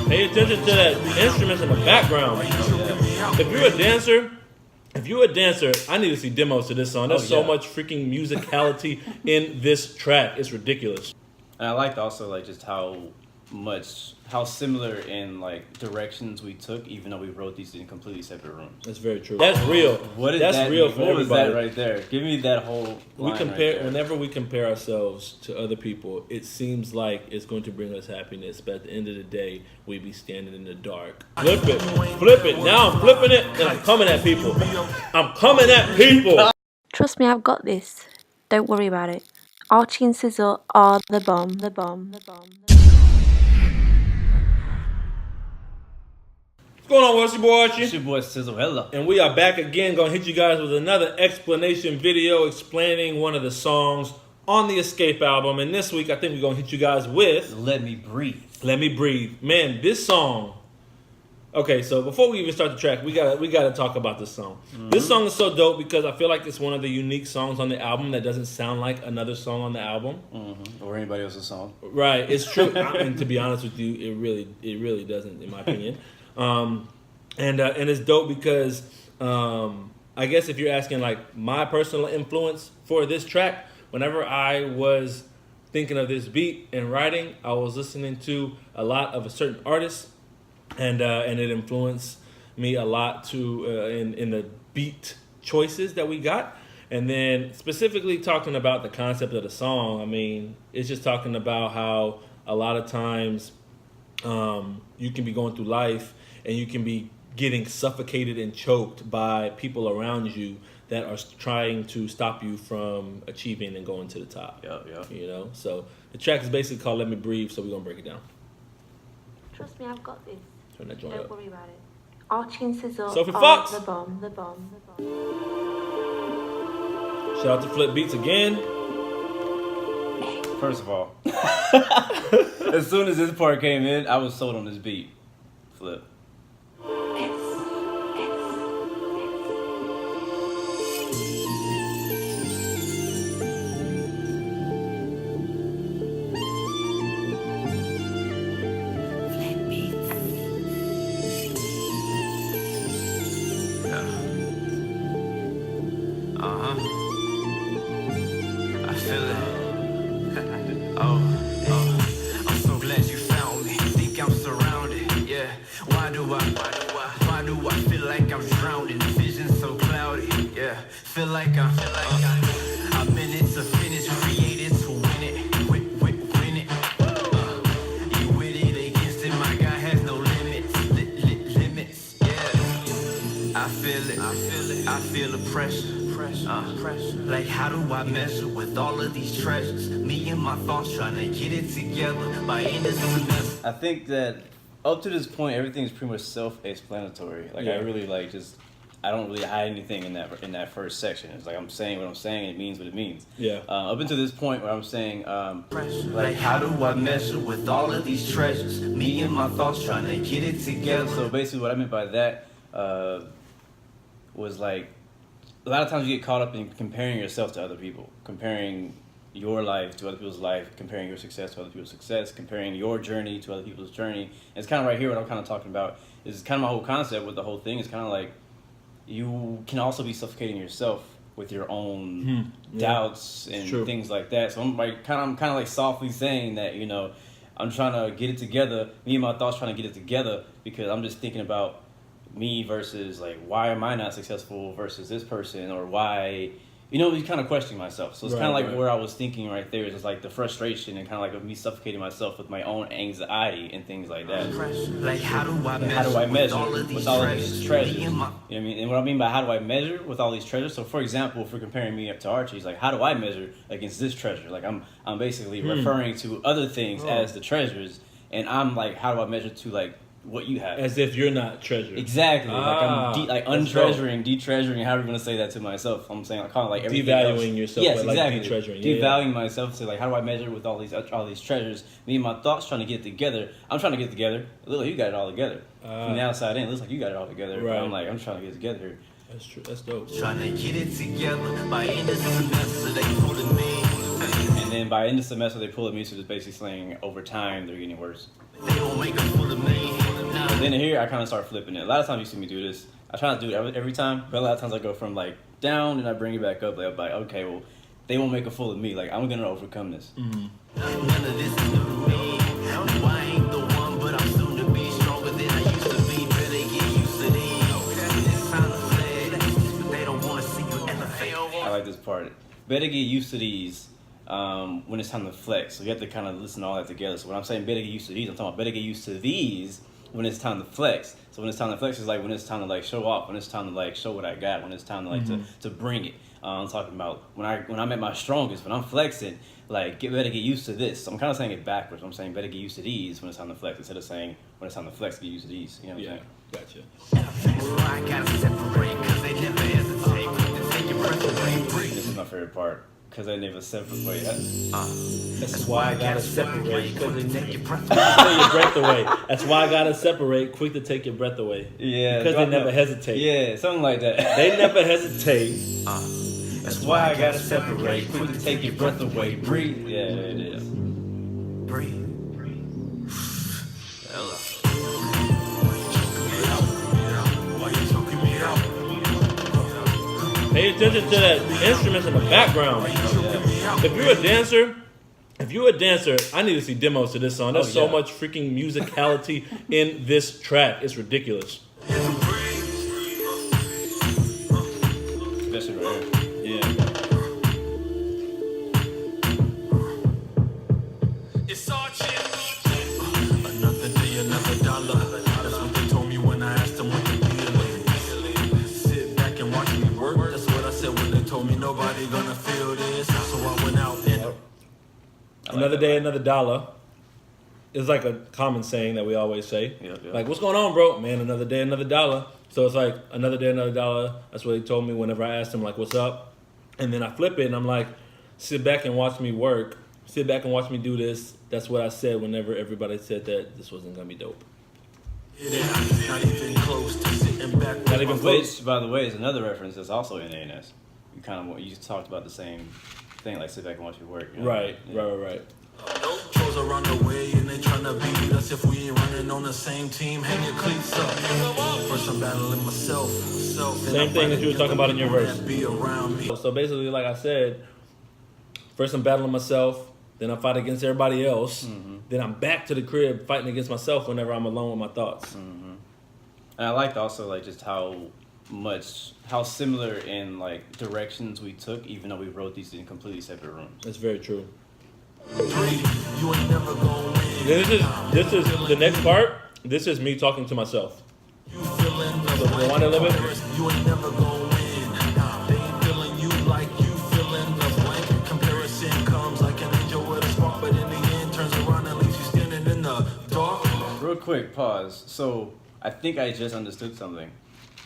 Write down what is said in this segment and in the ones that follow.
Pay attention to that instruments in the background. If you're a dancer, I need to see demos to this song. There's so much freaking musicality in this track. It's ridiculous. And I liked also like just how similar in like directions we took, even though we wrote these in completely separate rooms. That's very true. That's real. That's real for everybody. What was that right there? Give me that whole line whenever we compare ourselves to other people, it seems like it's going to bring us happiness, but at the end of the day, we be standing in the dark. Flip it. Now I'm flipping it, and I'm coming at people. Trust me, I've got this. Don't worry about it. Archie and Sizzle are the bomb. What's going on? It's your boy Archie. It's your boy Sizzle. Hello. And we are back again, gonna hit you guys with another explanation video explaining one of the songs on the Escape album. And this week, I think we're gonna hit you guys with Let Me Breathe. Let Me Breathe. Man, this song. Okay, so before we even start the track, we gotta talk about this song. Mm-hmm. This song is so dope because I feel like it's one of the unique songs on the album that doesn't sound like another song on the album, or anybody else's song. Right, it's true. And to be honest with you, it really doesn't, in my opinion. And it's dope because I guess if you're asking like my personal influence for this track, whenever I was thinking of this beat and writing, I was listening to a lot of a certain artist. And it influenced me a lot too in the beat choices that we got. And then specifically talking about the concept of the song, I mean, it's just talking about how a lot of times you can be going through life and you can be getting suffocated and choked by people around you that are trying to stop you from achieving and going to the top. Yeah. You know, so the track is basically called Let Me Breathe, so we're going to break it down. Trust me, I've got this. Don't worry about it. Archie and Sizzle Sophie are Fox. the bomb. Shout out to Flip Beats again. First of all, as soon as this part came in, I was sold on this beat. Flip. I feel it. I'm so glad you found me. Think I'm surrounded. Yeah. Why do I feel like I'm drowning? Vision so cloudy. Yeah. Feel like I'm in it to finish, created to win it. Win it. You with it against it, my guy has no limits. Limits. Yeah. I feel it. I feel the pressure. Like how do I measure with all of these treasures? Me and my thoughts trying to get it together by end of the semester. I think that up to this point, everything is pretty much self-explanatory. Like I really I don't really hide anything in that first section. It's like I'm saying what I'm saying. It means what it means. Yeah. Up until this point where I'm saying, like how do I measure with all of these treasures? Me and my thoughts trying to get it together. So basically, what I meant by that was like, a lot of times you get caught up in comparing yourself to other people, comparing your life to other people's life, comparing your success to other people's success, comparing your journey to other people's journey. And it's kind of right here what I'm kind of talking about is kind of my whole concept with the whole thing. It's kind of like you can also be suffocating yourself with your own doubts and things like that. So I'm kind of like softly saying that, you know, I'm trying to get it together. Me and my thoughts trying to get it together because I'm just thinking about me versus like why am I not successful versus this person, or why, you know, you kind of questioning myself. So it's kind of like where I was thinking right there is just like the frustration and kind of like me suffocating myself with my own anxiety and things like that. Like how do I measure with all of these treasures? You know what I mean? And what I mean by how do I measure with all these treasures? So for example, if we're comparing me up to Archie, it's like how do I measure against this treasure? Like I'm basically referring to other things as the treasures, and I'm like, how do I measure to like what you have? As if you're not treasured. Exactly. Like I'm untreasuring, detreasuring, however you want to say that to myself. I'm saying like kind of like everything devaluing else. yourself. Yes, but exactly. Like detreasuring. Devaluing myself to like how do I measure with all these treasures? Me and my thoughts trying to get it together. I'm trying to get it together. Look, you got it all together. From the outside in, it looks like you got it all together. Right. But I'm like, I'm trying to get it together. That's true. That's dope. Trying to get it together by end of the semester. They pulling me. And then by end of semester, they pull at me. So just basically saying over time they're getting worse. They don't make a fool of me. Then here, I kind of start flipping it. A lot of times you see me do this. I try not to do it every time, but a lot of times I go from like down and I bring it back up. Like, I'm like, okay, well, they won't make a fool of me. Like, I'm gonna overcome this. None of this is new to me. No, I ain't the one, but I'm soon to be stronger than I used to be. Better get used to these. It's time to flex, but they don't want to see you elevate. I like this part. Better get used to these when it's time to flex. So you have to kind of listen to all that together. So when I'm saying better get used to these, I'm talking about better get used to these when it's time to flex. So when it's time to flex, it's like when it's time to like show off, when it's time to like show what I got, when it's time to like to bring it. I'm talking about when I'm at my strongest, when I'm flexing, like better get used to this. So I'm kind of saying it backwards. I'm saying better get used to these when it's time to flex instead of saying when it's time to flex, get used to these. You know what I'm saying? Gotcha. I gotta separate, cause they never hesitate. Take your breath away, This is my favorite part because they never separate. That's why I gotta separate. quick to take your breath Take your breath away. That's why I gotta separate. Quick to take your breath away. Yeah, Because they never hesitate. Yeah, something like that. They never hesitate. That's why I gotta separate. Quick to take your breath away. Breathe. Yeah, it is. breathe. Pay attention to that instruments in the background. If you're a dancer, I need to see demos to this song. There's so much freaking musicality in this track. It's ridiculous. Especially right here. Yeah. It's Archie. Another day, another dollar. That's what they told me when I asked them what the deal is. Sit back and watch me work. That's what I said when they told me nobody gonna feel this. So I went out and Another day, another dollar. It's like a common saying that we always say. Yep. Like, what's going on, bro? Man, another day, another dollar. So it's like, another day, another dollar. That's what he told me whenever I asked him, like, what's up? And then I flip it, and I'm like, sit back and watch me work. Sit back and watch me do this. That's what I said whenever everybody said that this wasn't going to be dope. not even close to sitting back. Not even close. Which, by the way, is another reference that's also in A&S. You talked about the same thing, like sit back and watch your work. You know? Right. Trolls around the way and they tryna beat us if we ain't running on the same team. Hang your cleats up. First I'm battling myself. Same thing that you were talking about in your verse. Be around me. So basically, like I said, first I'm battling myself, then I fight against everybody else, then I'm back to the crib fighting against myself whenever I'm alone with my thoughts. And I liked also like just how similar in like directions we took, even though we wrote these in completely separate rooms. That's very true. You ain't never gonna win. This is the next part. This is me talking to myself. You feeling the So, rewind a little bit. You ain't never gonna win. They ain't feeling you like you feeling the blank. Comparison comes like an angel with a spark, but in the end turns around and leaves you standing in the dark. Real quick, pause. So I think I just understood something.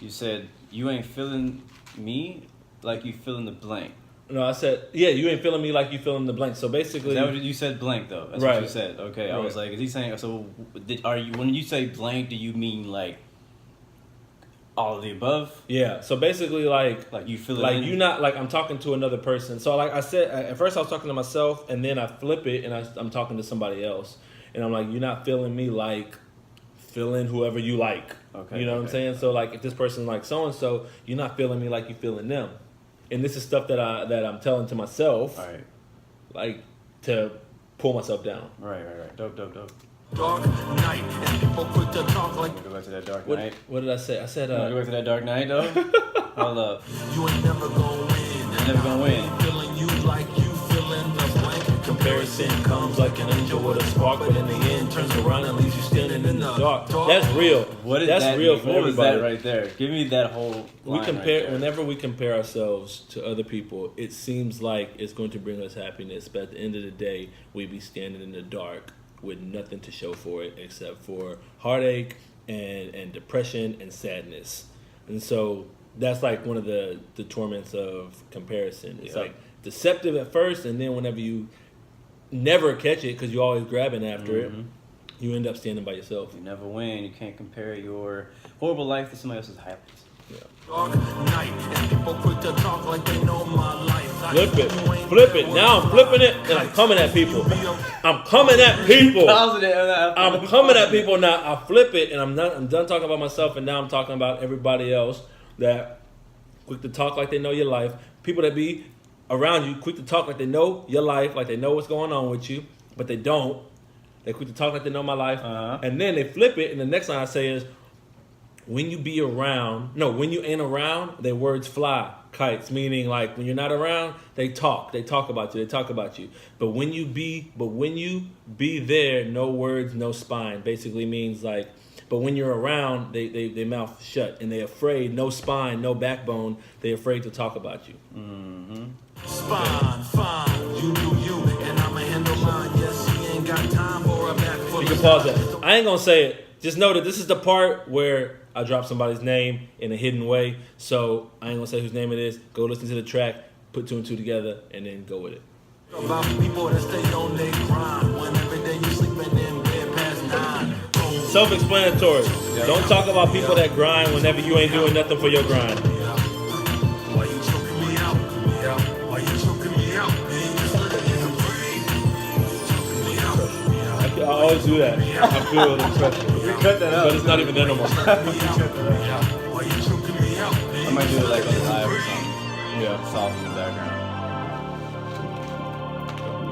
You said you ain't feeling me like you feeling the blank. No, I said, yeah, you ain't feeling me like you feeling the blank. So basically, Is that what you said? Blank though. That's Right. what you said. Okay, I was Right. like, is he saying? So, are you when you say blank? Do you mean like all of the above? yeah. So basically, like Like you feel it? like in? you not like I'm talking to another person. So like I said, at first I was talking to myself, and then I flip it and I'm talking to somebody else, and I'm like, you're not feeling me like feeling whoever you like. Okay, You know what I'm saying? So like if this person like so and so, you're not feeling me like you feeling them, and this is stuff that I'm telling to myself, All right. like to pull myself down. Right. Dope. Dark night, and people quick to talk like Go back to that dark What, night. what did I say? I said Go back to that dark night though. Hold up. you ain't never gonna win. You're never gonna win. Feeling you like you feeling the blank. Comparison comes like an angel with a spark, but in the end turns around and leaves you standing in the dark. That's real. What is That's that? real mean? for What was everybody. that right there? Give me that whole. We line compare right there. whenever we compare ourselves to other people, it seems like it's going to bring us happiness, but at the end of the day, we be standing in the dark with nothing to show for it except for heartache and depression and sadness. And so that's like one of the torments of comparison. It's Yep. like deceptive at first, and then whenever you never catch it because you're always grabbing after it, you end up standing by yourself. You never win. You can't compare your horrible life to somebody else's happiness. Flip it. Now I'm flipping it, and I'm coming at people. I'm coming at people. I'm coming at people now. I flip it, and I'm done talking about myself, and now I'm talking about everybody else that quick to talk like they know your life. People that be around you, quick to talk like they know your life, like they know what's going on with you, but they don't. They quick to talk like they know my life, and then they flip it, and the next line I say is, when you ain't around, their words fly, kites, meaning like when you're not around, they talk about you. But when you be there, no words, no spine. Basically means like, but when you're around, they mouth shut and they're afraid, no spine, no backbone. They're afraid to talk about you. Mm-hmm. Spine, fine, you do you, and I'ma handle mine. Yes, he ain't got time for a back full. You can pause that. I ain't gonna say it. Just know that this is the part where I drop somebody's name in a hidden way. So I ain't gonna say whose name it is. Go listen to the track, put 2 and 2 together, and then go with it. About people that stay on their grind when every day you sleeping in bed past 9. Self-explanatory. Don't talk about people that grind whenever you ain't doing nothing for your grind. Why you choking me out? Why you choking me out? Just let a nigga breathe. Choking me out. I always do that. I feel the pressure. You cut that out. But it's not even there no more. Why you choking me out? I might do it like on live or something. Yeah. Soft in the background.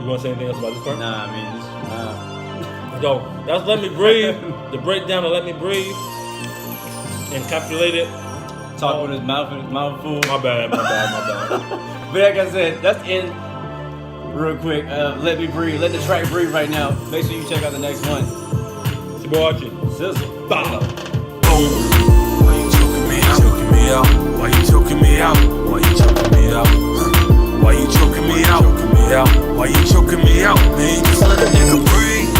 You want to say anything else about this part? Nah, I mean, Let's go. That's Let Me Breathe. The breakdown of Let Me Breathe. Encapsulated. talk with his mouth full. My bad. But like I said, that's it. Real quick, let me breathe. Let the track breathe right now. Make sure you check out the next one. It's your boy Archie. Sizzle. Bow. Why you choking me out? Choking me out? Why you choking me out? Why you choking me out? Why you choking me out? Choking me out? Why you choking me out? Man, just let a nigga breathe.